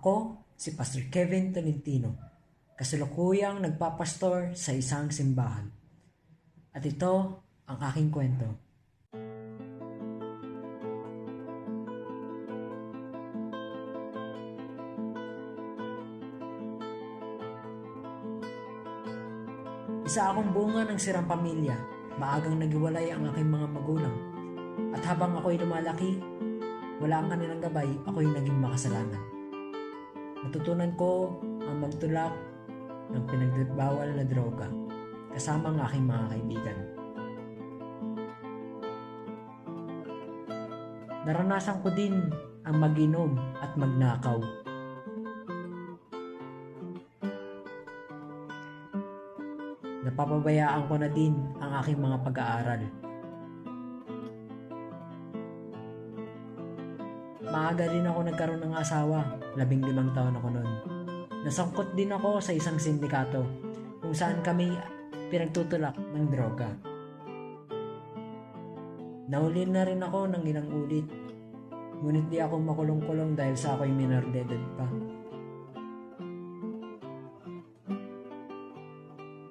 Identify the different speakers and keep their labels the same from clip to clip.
Speaker 1: Ako, si Pastor Kevin Tolentino, kasalukuyang nagpapastor sa isang simbahan. At ito ang aking kwento. Isa akong bunga ng sirang pamilya. Maagang naghiwalay ang aking mga magulang. At habang ako'y lumalaki, wala ang kanilang gabay, ako'y naging makasalanan. Natutunan ko ang magtulak ng pinagbawal na droga kasama ang aking mga kaibigan. Naranasan ko din ang mag-inom at magnakaw. Napapabayaan ko na din ang aking mga pag-aaral. Maaga din ako nagkaroon ng asawa, 15 taon ako noon. Nasangkot din ako sa isang sindikato kung saan kami pinagtutulak ng droga. Nahuli na rin ako ng ilang ulit, ngunit di ako makulong-kulong dahil sa ako'y minor de edad pa.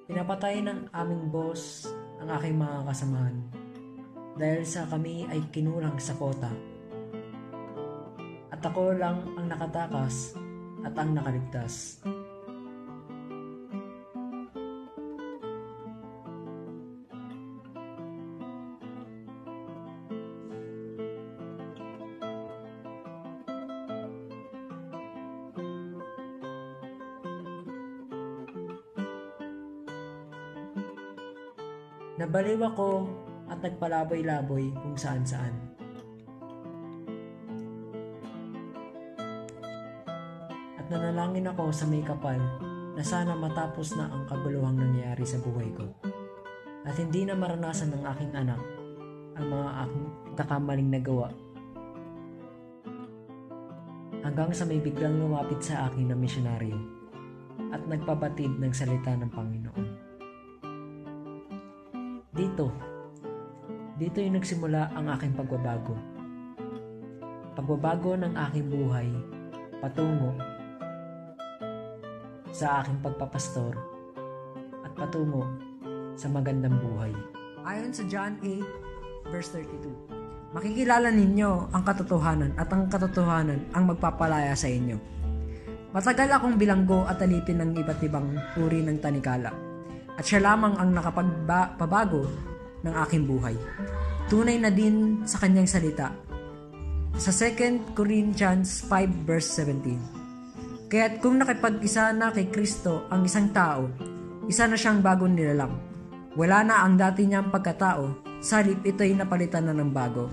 Speaker 1: Pinapatay ng aming boss ang aking mga kasamahan dahil sa kami ay kinulang sa kota. At ako lang ang nakatakas at ang nakaligtas. Nabaliw ako at nagpalaboy-laboy kung saan-saan. At nanalangin ako sa may kapal na sana matapos na ang kaguluhang nangyayari sa buhay ko. At hindi na maranasan ng aking anak ang mga aking kakamaling nagawa. Hanggang sa may biglang lumapit sa akin na misyonaryo at nagpabatid ng salita ng Panginoon. Dito yung nagsimula ang aking pagbabago. Pagbabago ng aking buhay patungo sa aking pagpapastor at patungo sa magandang buhay. Ayon sa John 8 verse 32, makikilala ninyo ang katotohanan at ang katotohanan ang magpapalaya sa inyo. Matagal akong bilanggo at alipin ng iba't ibang uri ng tanikala, at siya lamang ang nakapagpabago ng aking buhay. Tunay na din sa kanyang salita sa 2 Corinthians 5 verse 17. Kaya't kung nakipag-isa na kay Kristo ang isang tao, isa na siyang bagong nilalang. Wala na ang dati niyang pagkatao, salip ito'y napalitan na ng bago.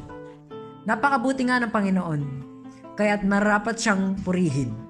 Speaker 1: Napakabuti nga ng Panginoon, kaya't marapat siyang purihin.